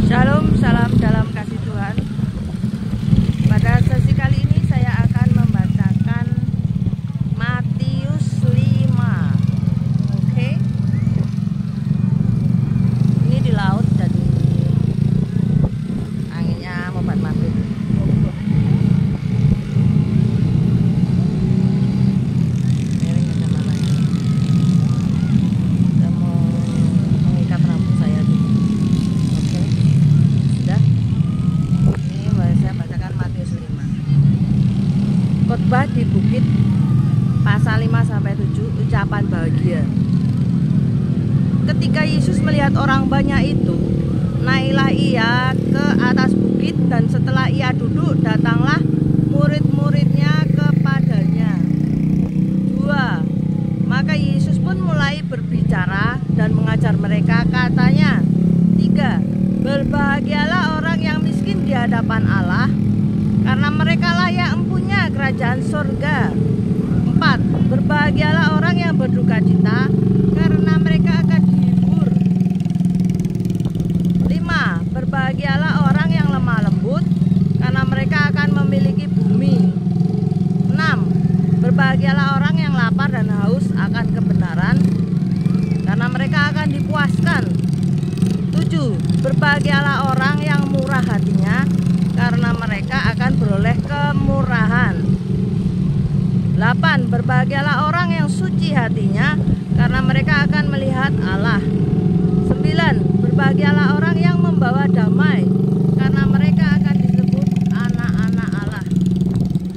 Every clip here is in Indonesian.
Shalom, salam dalam kasih Tuhan. Pada sesi kali ini saya akan membacakan Matius 5. Oke. Ini di laut jadi anginnya membantu. Saya mau mengikat rambut saya dulu. Oke. Sudah. Ini saya bacakan Matius 5. Khotbah di bukit pasal 5-7, ucapan bahagia. Ketika Yesus melihat orang banyak itu, naiklah ia ke atas bukit, dan setelah ia duduk, datanglah murid-muridnya kepadanya. 2. Maka Yesus pun mulai berbicara dan mengajar mereka, katanya. 3. Berbahagialah orang yang miskin di hadapan Allah, karena merekalah yang empunya kerajaan surga. 4. Berbahagialah orang yang berduka cita, karena mereka akan dihibur. 5. Berbahagialah orang yang lemah lembut, karena mereka akan memiliki bumi. 6. Berbahagialah orang yang lapar dan haus akan kebenaran, karena mereka akan dipuaskan. 7. Berbahagialah orang yang murah hatinya, karena mereka akan beroleh kemurahan. 8. Berbahagialah orang yang suci hatinya, karena mereka akan melihat Allah. 9. Berbahagialah orang yang membawa damai, karena mereka akan disebut anak-anak Allah.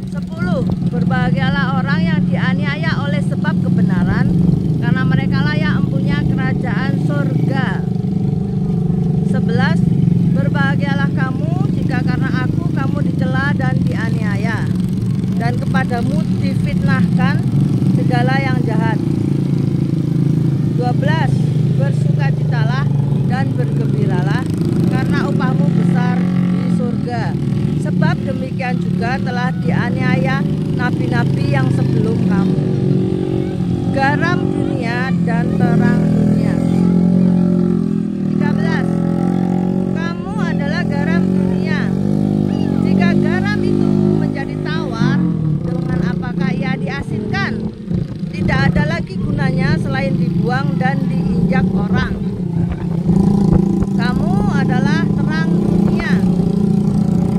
10. Berbahagialah orang yang dianiaya oleh sebab kebenaran, karena merekalah yang mempunyai kerajaan surga. 11. Berbahagialah kamu jika karena aku kamu dicela dan dianiaya, dan kepadamu difitnahkan segala yang jahat. 12. Bersukacitalah dan bergembiralah, karena upahmu besar di surga. Sebab demikian juga telah dianiaya nabi-nabi yang sebelum kamu. Garam dunia dan terang dunia. 13. Kamu adalah garam dunia. Jika garam itu menjadi tawar, dengan apakah ia diasinkan? Tidak ada lagi gunanya selain dibuang dan diinjak orang. Kamu adalah terang dunia.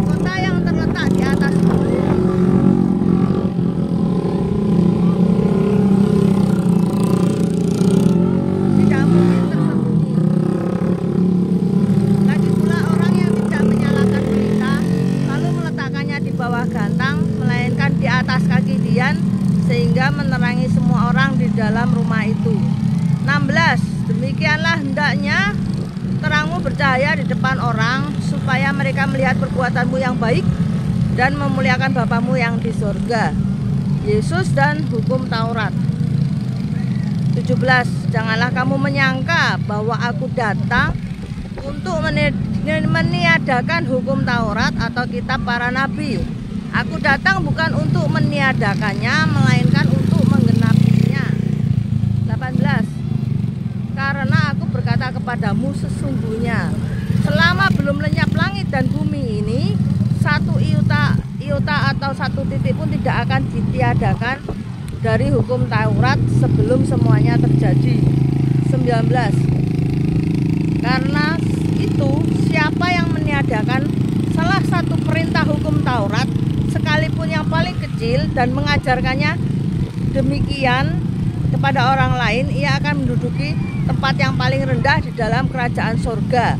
Kota yang terletak di atas gunung tidak mungkin tersembunyi. Lagi pula orang yang tidak menyalakan pelita lalu meletakkannya di bawah gantang, melainkan di atas kaki dian, sehingga menerangi semua orang di dalam rumah itu. 16. Demikianlah hendaknya terangmu bercahaya di depan orang, supaya mereka melihat perbuatanmu yang baik dan memuliakan Bapamu yang di surga. Yesus dan hukum Taurat. 17. Janganlah kamu menyangka bahwa aku datang untuk meniadakan hukum Taurat atau kitab para nabi. Aku datang bukan untuk meniadakannya, melainkan untuk menggenapinya. 18. Karena aku berkata kepadamu, sesungguhnya selama belum lenyap langit dan bumi ini, satu iota atau satu titik pun tidak akan ditiadakan dari hukum Taurat sebelum semuanya terjadi. 19. Karena itu, siapa yang meniadakan salah satu perintah hukum Taurat, sekalipun yang paling kecil, dan mengajarkannya demikian kepada orang lain, ia akan menduduki tempat yang paling rendah di dalam kerajaan surga.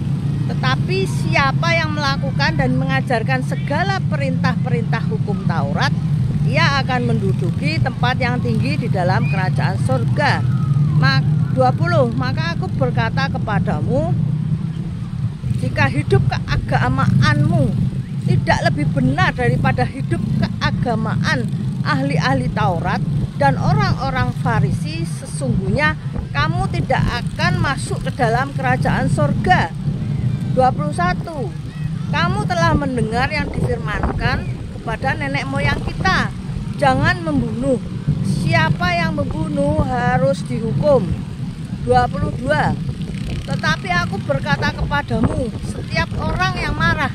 Tetapi siapa yang melakukan dan mengajarkan segala perintah-perintah hukum Taurat, ia akan menduduki tempat yang tinggi di dalam kerajaan surga. 20. Maka aku berkata kepadamu, jika hidup keagamaanmu tidak lebih benar daripada hidup keagamaan ahli-ahli Taurat dan orang-orang Farisi, sesungguhnya kamu tidak akan masuk ke dalam kerajaan surga. 21. Kamu telah mendengar yang difirmankan kepada nenek moyang kita, jangan membunuh. Siapa yang membunuh harus dihukum. 22. Tetapi aku berkata kepadamu, setiap orang yang marah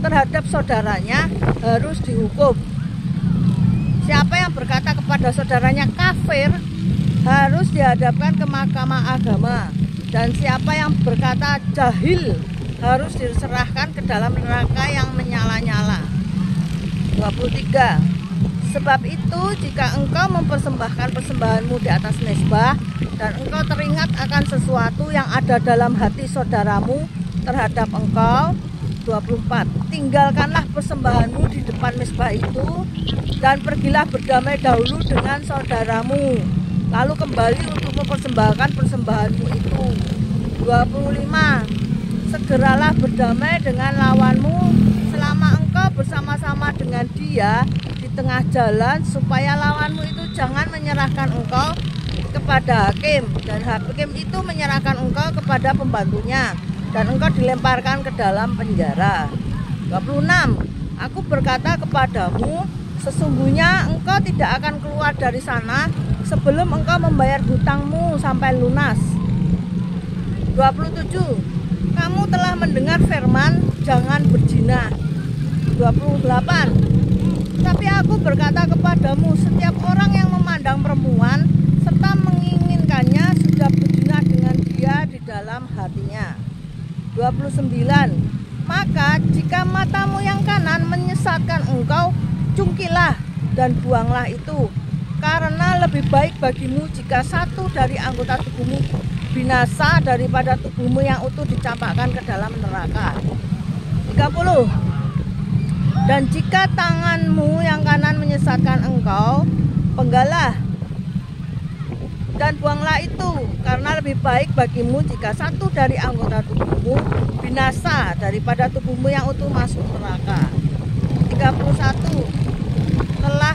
terhadap saudaranya harus dihukum. Siapa yang berkata kepada saudaranya kafir harus dihadapkan ke mahkamah agama. Dan siapa yang berkata jahil harus diserahkan ke dalam neraka yang menyala-nyala. 23. Sebab itu jika engkau mempersembahkan persembahanmu di atas mezbah dan engkau teringat akan sesuatu yang ada dalam hati saudaramu terhadap engkau, 24. Tinggalkanlah persembahanmu di depan mezbah itu dan pergilah berdamai dahulu dengan saudaramu, lalu kembali untuk mempersembahkan persembahanmu itu. 25. Segeralah berdamai dengan lawanmu selama engkau bersama-sama dengan dia di tengah jalan, supaya lawanmu itu jangan menyerahkan engkau kepada hakim dan hakim itu menyerahkan engkau kepada pembantunya dan engkau dilemparkan ke dalam penjara. 26. Aku berkata kepadamu, sesungguhnya engkau tidak akan keluar dari sana sebelum engkau membayar hutangmu sampai lunas. 27. Kamu telah mendengar firman, jangan berzina. 28. Tapi aku berkata kepadamu, setiap orang yang memandang perempuan serta menginginkannya sudah berzina dengan dia di dalam hatinya. 29. Maka jika matamu yang kanan menyesatkan engkau, cungkilah dan buanglah itu, karena lebih baik bagimu jika satu dari anggota tubuhmu binasa daripada tubuhmu yang utuh dicampakkan ke dalam neraka. 30. Dan jika tanganmu yang kanan menyesatkan engkau, penggalah dan buanglah itu, karena lebih baik bagimu jika satu dari anggota tubuhmu binasa daripada tubuhmu yang utuh masuk neraka. 31. Telah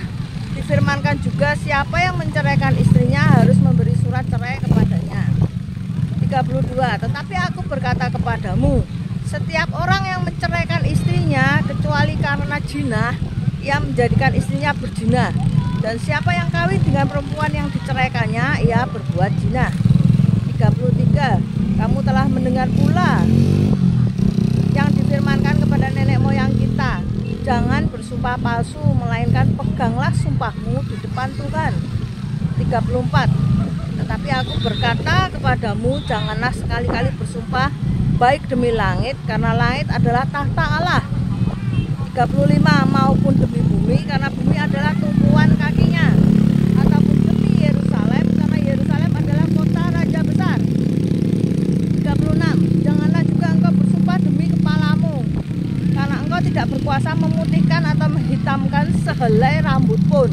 difirmankan juga, siapa yang menceraikan istrinya harus memberi surat cerai kepadanya. 32. Tetapi aku berkata kepadamu, setiap orang yang menceraikan istrinya kecuali karena jinah, ia menjadikan istrinya berzina. Dan siapa yang kawin dengan perempuan yang diceraikannya, ia berbuat zina. 33. Kamu telah mendengar pula yang difirmankan kepada nenek moyang kita, jangan bersumpah palsu, melainkan peganglah sumpahmu di depan Tuhan. 34. Tetapi aku berkata kepadamu, janganlah sekali-kali bersumpah baik demi langit, karena langit adalah tahta Allah. 35. Maupun demi bumi, karena bumi adalah tumpuan kakinya, ataupun demi Yerusalem, karena Yerusalem adalah kota raja besar. 36. Janganlah juga engkau bersumpah demi kepalamu, karena engkau tidak berkuasa memutihkan atau menghitamkan sehelai rambut pun.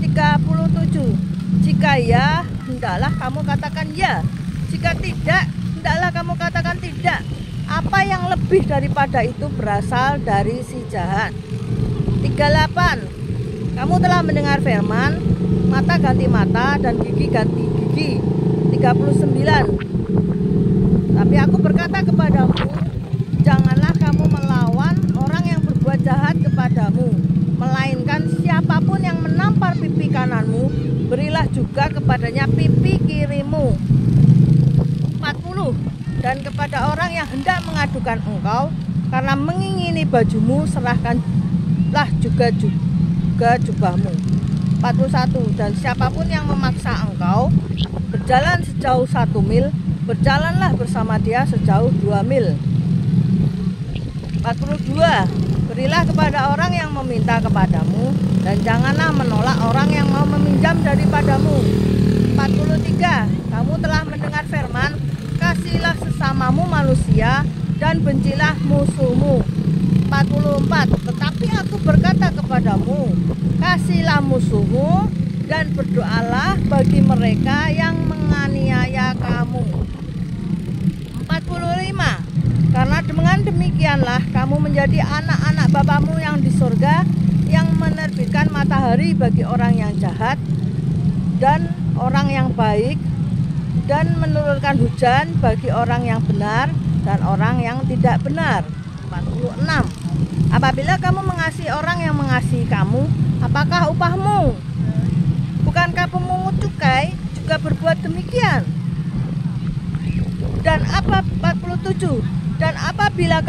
37. Jika ya, hendaklah kamu katakan ya. Jika tidak, hendaklah kamu katakan tidak. Apa yang lebih daripada itu berasal dari si jahat. 38. Kamu telah mendengar firman, mata ganti mata dan gigi ganti gigi. 39. Tapi aku berkata kepadamu, janganlah kamu melawan orang yang berbuat jahat kepadamu, melainkan siapapun yang menampar pipi kananmu, berilah juga kepadanya pipi kirimu. 40. Dan kepada orang yang hendak mengadukan engkau karena mengingini bajumu, serahkanlah juga jubahmu. 41. Dan siapapun yang memaksa engkau berjalan sejauh 1 mil, berjalanlah bersama dia sejauh 2 mil. 42. Berilah kepada orang yang meminta kepadamu, dan janganlah menolak orang yang mau meminjam daripadamu. 43. Kamu telah mendengar firman, kasihilah sesamamu manusia dan bencilah musuhmu. 44. Tetapi aku berkata kepadamu, kasihilah musuhmu dan berdoalah bagi mereka yang menganiaya kamu. 45. Karena dengan demikianlah kamu menjadi anak-anak Bapamu yang di surga, yang menerbitkan matahari bagi orang yang jahat dan orang yang baik, dan menurunkan hujan bagi orang yang benar dan orang yang tidak benar. 46. Apabila kamu mengasihi orang yang mengasihi kamu, apakah upahmu? Bukankah pemungut cukai juga berbuat demikian? dan apa 47 dan apabila